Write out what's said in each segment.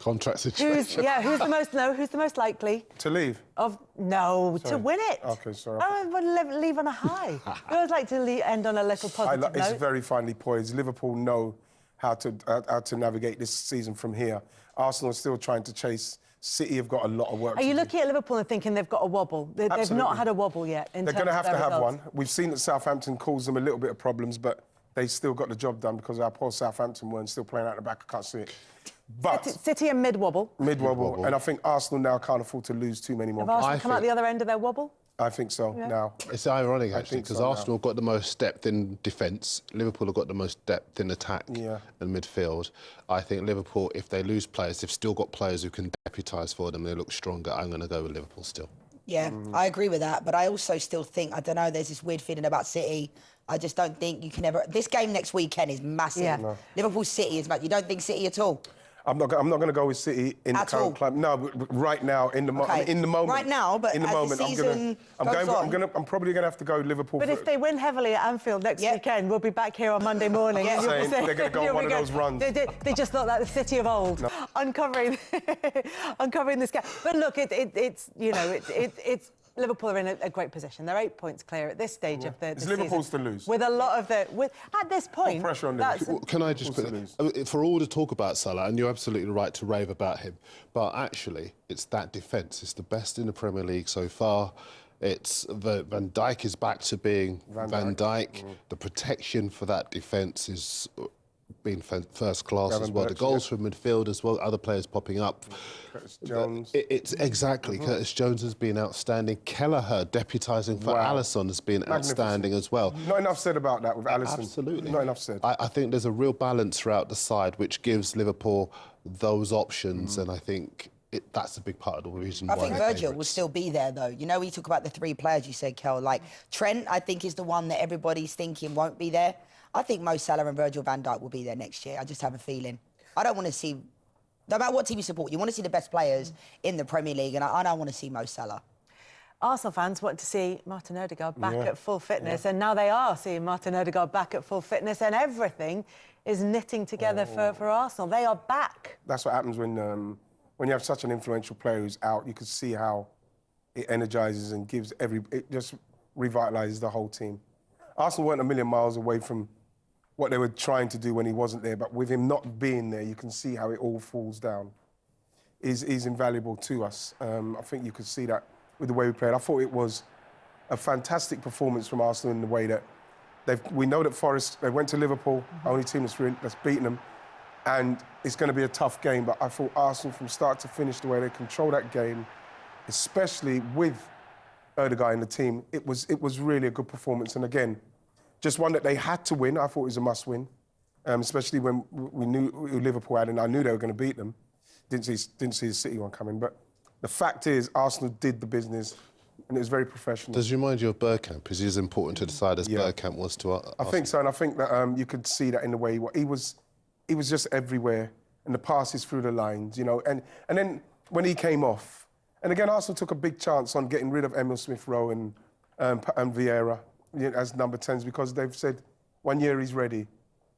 Contract situation. Who's the most likely? To leave? To win it. OK, sorry. I want to leave on a high. I always like to end on a little positive note. It's very finely poised. Liverpool know how to navigate this season from here. Arsenal are still trying to chase. City have got a lot of work to do. Are you looking at Liverpool and thinking they've got a wobble? They've not had a wobble yet in terms of their results. They're going to have one. We've seen that Southampton caused them a little bit of problems, but they still got the job done because our poor Southampton weren't still playing out the back. I can't see it. But City and mid-wobble. Mid-wobble. And I think Arsenal now can't afford to lose too many more. Have Arsenal come out the other end of their wobble? I think so, now. It's ironic, actually, because Arsenal have got the most depth in defence. Liverpool have got the most depth in attack and midfield. I think Liverpool, if they lose players, they've still got players who can deputise for them. They look stronger. I'm going to go with Liverpool still. Yeah, I agree with that. But I also still think, I don't know, there's this weird feeling about City. I just don't think you can ever... This game next weekend is massive. Yeah. No. Liverpool City is massive. You don't think City at all? I'm not going to go with City in the current climate. No, but right now, in the moment. Right now, but in the moment, I'm probably going to have to go Liverpool. But if they win heavily at Anfield next weekend, we'll be back here on Monday morning. And saying they're going to go on one of those runs. They just thought that the City of old, uncovering this gap. But look, it's Liverpool are in a great position. They're 8 points clear at this stage of the season. Liverpool's to lose. With a lot of at this point... No pressure on Liverpool. Can I just put... For all the talk about Salah, and you're absolutely right to rave about him, but actually, it's that defence. It's the best in the Premier League so far. It's Van Dijk is back to being Van Dijk. The protection for that defence is... been first class as well. The goals from midfield as well, other players popping up. Curtis Jones. It's exactly. Curtis Jones has been outstanding. Kelleher deputising for Alisson has been outstanding as well. Not enough said about that with Alisson. Absolutely. Not enough said. I think there's a real balance throughout the side which gives Liverpool those options, and I think that's a big part of the reason why. I think Virgil will still be there, though. You know, we talk about the three players you said, Kel. Like, Trent, I think, is the one that everybody's thinking won't be there. I think Mo Salah and Virgil van Dijk will be there next year. I just have a feeling. I don't want to see... No matter what team you support, you want to see the best players in the Premier League, and I don't want to see Mo Salah. Arsenal fans want to see Martin Odegaard back at full fitness, and now they are seeing Martin Odegaard back at full fitness, and everything is knitting together for Arsenal. They are back. That's what happens when you have such an influential player who's out. You can see how it energises and gives it just revitalises the whole team. Arsenal weren't a million miles away from what they were trying to do when he wasn't there, but with him not being there, you can see how it all falls down. He's invaluable to us. I think you could see that with the way we played. I thought it was a fantastic performance from Arsenal in the way that we know that Forest, they went to Liverpool, only team that's beaten them, and it's going to be a tough game, but I thought Arsenal from start to finish, the way they control that game, especially with Odegaard in the team, it was really a good performance. And again, just one that they had to win. I thought it was a must-win, especially when we knew who Liverpool had, and I knew they were going to beat them. Didn't see the City one coming, but the fact is Arsenal did the business, and it was very professional. Does it remind you of Bergkamp? Is he as important to the side as Bergkamp was to Arsenal? I think so, and I think that you could see that in the way he was just everywhere, and the passes through the lines, you know, and then when he came off, and again, Arsenal took a big chance on getting rid of Emile Smith-Rowe and Vieira as number 10s because they've said 1 year he's ready.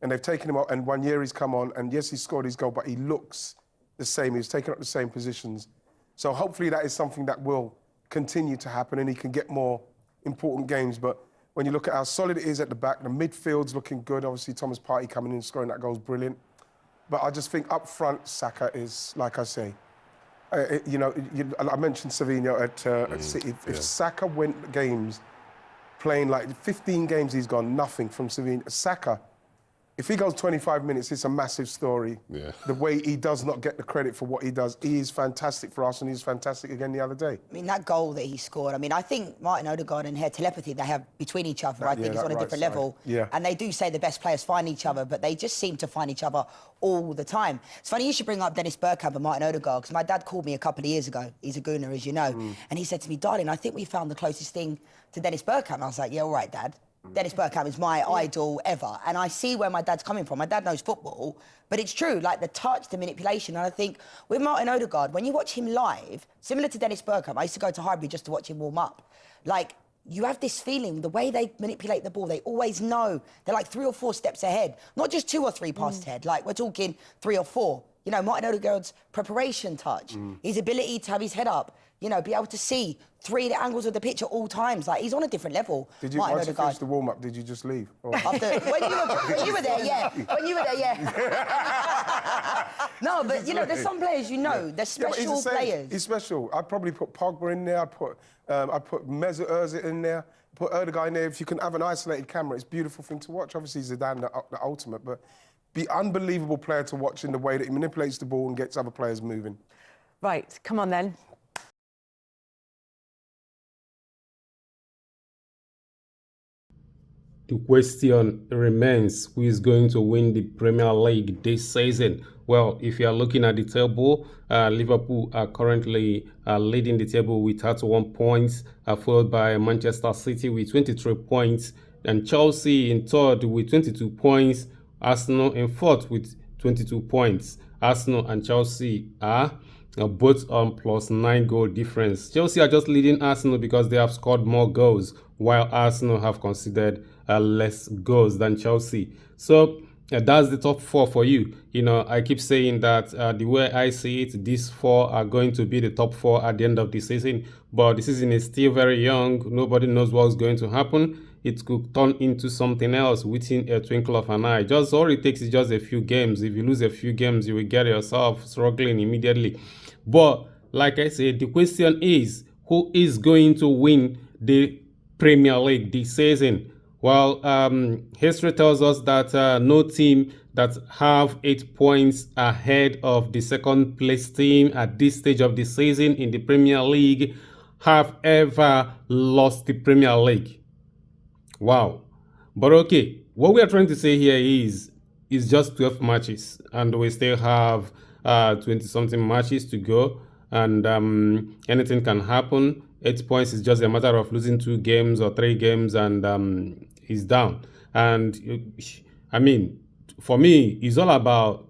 And they've taken him out, and 1 year he's come on, and yes, he scored his goal, but he looks the same. He's taken up the same positions. So hopefully that is something that will continue to happen and he can get more important games. But when you look at how solid it is at the back, the midfield's looking good. Obviously, Thomas Partey coming in and scoring that goal is brilliant. But I just think up front, Saka is, like I say, I mentioned Savinho at City. If Saka went games playing like 15 games, he's gone nothing from Savinho. Saka, if he goes 25 minutes, it's a massive story. Yeah. The way he does not get the credit for what he does. He is fantastic for us, and he's fantastic again the other day. I mean, that goal that he scored, I mean, I think Martin Odegaard and telepathy they have between each other, I think is on a different level. Yeah. And they do say the best players find each other, but they just seem to find each other all the time. It's funny you should bring up Dennis Bergkamp and Martin Odegaard, because my dad called me a couple of years ago. He's a Gooner, as you know. And he said to me, darling, I think we found the closest thing to Dennis Bergkamp. And I was like, yeah, all right, Dad. Dennis Bergkamp is my idol ever. And I see where my dad's coming from. My dad knows football, but it's true, like the touch, the manipulation. And I think with Martin Odegaard, when you watch him live, similar to Dennis Bergkamp, I used to go to Highbury just to watch him warm up. Like, you have this feeling, the way they manipulate the ball, they always know. They're like 3 or 4 steps ahead. Not just 2 or 3 past ahead. Like, we're talking 3 or 4. You know, Martin Odegaard's preparation touch, his ability to have his head up, you know, be able to see 3 the angles of the pitch at all times. Like, he's on a different level. Did you, once you finished the warm-up, did you just leave? After, when you were there, yeah. When you were there, yeah. No, but, you know, there's some players, you know, they're special players. He's special. I'd probably put Pogba in there. I'd put Mesut Ozil in there. Put Odegaard in there. If you can have an isolated camera, it's a beautiful thing to watch. Obviously, Zidane, the ultimate, but be unbelievable player to watch in the way that he manipulates the ball and gets other players moving. Right, come on then. The question remains, who is going to win the Premier League this season? Well, if you are looking at the table, Liverpool are currently leading the table with 31 points, followed by Manchester City with 23 points, and Chelsea in third with 22 points, Arsenal in fourth with 22 points. Arsenal and Chelsea are both on +9 goal difference. Chelsea are just leading Arsenal because they have scored more goals, while Arsenal have conceded less goals than Chelsea. So that's the top 4 for you. You know, I keep saying that the way I see it, these 4 are going to be the top 4 at the end of the season. But the season is still very young. Nobody knows what's going to happen. It could turn into something else within a twinkle of an eye. Just all it takes is just a few games. If you lose a few games, you will get yourself struggling immediately. But like I said, the question is, who is going to win the Premier League this season? Well, history tells us that no team that have 8 points ahead of the second place team at this stage of the season in the Premier League have ever lost the Premier League. Wow. But okay, what we are trying to say here is just 12 matches, and we still have 20-something matches to go, and anything can happen. 8 points is just a matter of losing 2 games or 3 games, and he's down. And I mean, for me, it's all about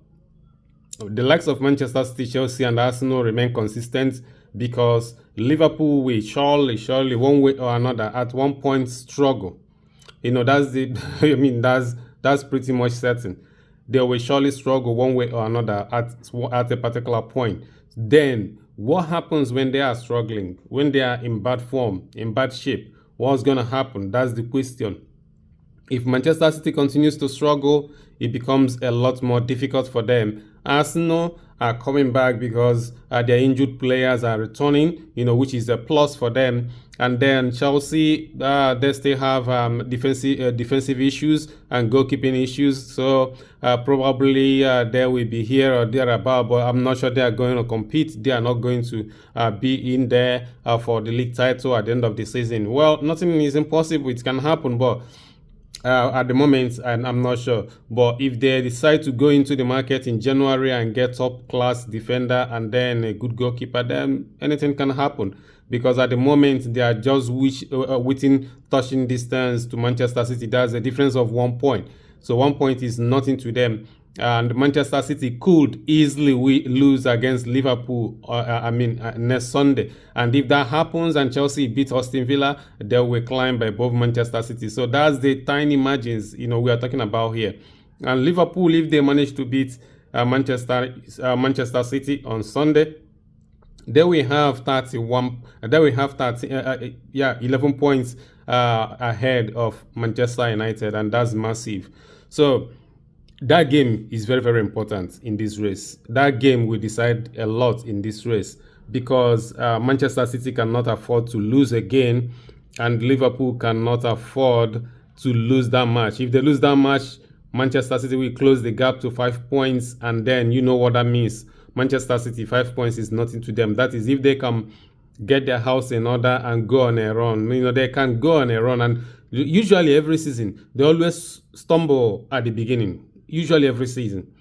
the likes of Manchester City, Chelsea, and Arsenal remain consistent, because Liverpool will surely one way or another at one point struggle. You know, that's the I mean, that's pretty much certain. They will surely struggle one way or another at a particular point. Then what happens when they are struggling, when they are in bad form, in bad shape? What's going to happen? That's the question. If Manchester City continues to struggle, it becomes a lot more difficult for them. Arsenal are coming back because their injured players are returning, you know, which is a plus for them. And then Chelsea, they still have defensive issues and goalkeeping issues. So probably they will be here or thereabout, but I'm not sure they are going to compete. They are not going to be in there for the league title at the end of the season. Well, nothing is impossible. It can happen, but at the moment, I'm not sure. But if they decide to go into the market in January and get top-class defender and then a good goalkeeper, then anything can happen. Because at the moment, they are just within touching distance to Manchester City. That's a difference of 1 point. So 1 point is nothing to them. And Manchester City could easily lose against Liverpool, next Sunday. And if that happens and Chelsea beat Aston Villa, they will climb above Manchester City. So that's the tiny margins, you know, we are talking about here. And Liverpool, if they manage to beat Manchester City on Sunday, they will have 11 points ahead of Manchester United, and that's massive. So that game is very, very important in this race. That game will decide a lot in this race, because Manchester City cannot afford to lose again, and Liverpool cannot afford to lose that match. If they lose that match, Manchester City will close the gap to 5 points, and then you know what that means. Manchester City, 5 points is nothing to them. That is if they can get their house in order and go on a run. You know, they can go on a run, and usually every season, they always stumble at the beginning. Usually every season,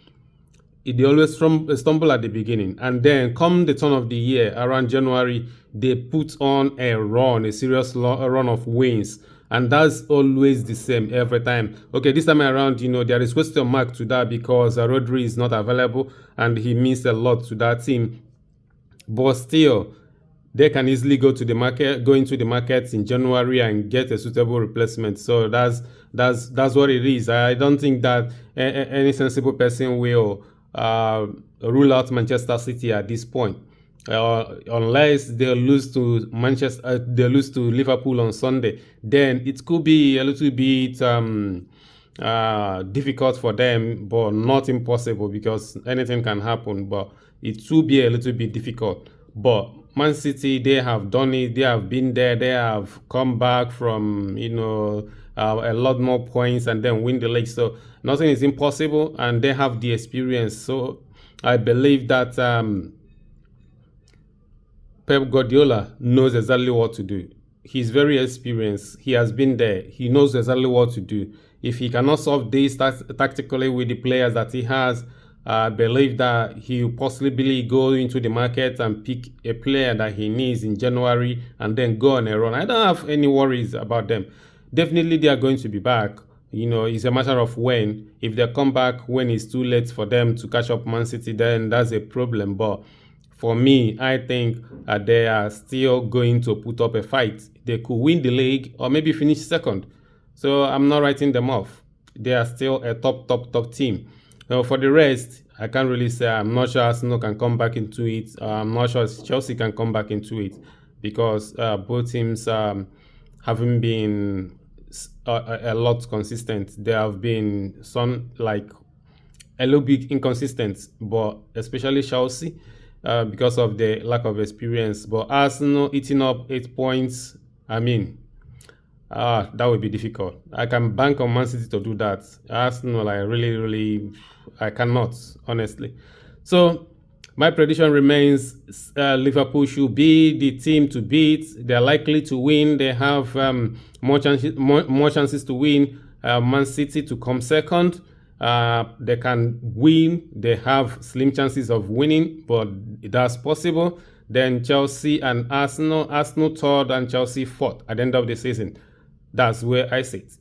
they always stumble at the beginning, and then come the turn of the year, around January, they put on a run, a serious run of wins. And that's always the same every time. Okay, this time around, you know, there is question mark to that because Rodri is not available and he means a lot to that team. But still, they can easily go into the markets in January and get a suitable replacement. So that's what it is. I don't think that any sensible person will rule out Manchester City at this point. Unless they lose to they lose to Liverpool on Sunday, then it could be a little bit difficult for them, but not impossible, because anything can happen. But it will be a little bit difficult. But Man City, they have done it. They have been there. They have come back from, you know, a lot more points and then win the league. So nothing is impossible, and they have the experience. So I believe that Pep Guardiola knows exactly what to do. He's very experienced. He has been there. He knows exactly what to do. If he cannot solve this tactically with the players that he has, I believe that he will possibly go into the market and pick a player that he needs in January and then go on a run. I don't have any worries about them. Definitely they are going to be back. You know, it's a matter of when. If they come back when it's too late for them to catch up Man City, then that's a problem. But for me, I think they are still going to put up a fight. They could win the league or maybe finish second. So I'm not writing them off. They are still a top team. For the rest, I can't really say. I'm not sure Arsenal can come back into it. I'm not sure Chelsea can come back into it, because both teams haven't been a lot consistent. They have been some like a little bit inconsistent, but especially Chelsea because of the lack of experience. But Arsenal eating up 8 points, I mean, that would be difficult. I can bank on Man City to do that. Arsenal, I really, I cannot, honestly. So my prediction remains Liverpool should be the team to beat. They're likely to win. They have more chances to win. Man City to come second. They can win. They have slim chances of winning, but that's possible. Then Chelsea and Arsenal third and Chelsea fourth at the end of the season. That's where I sit.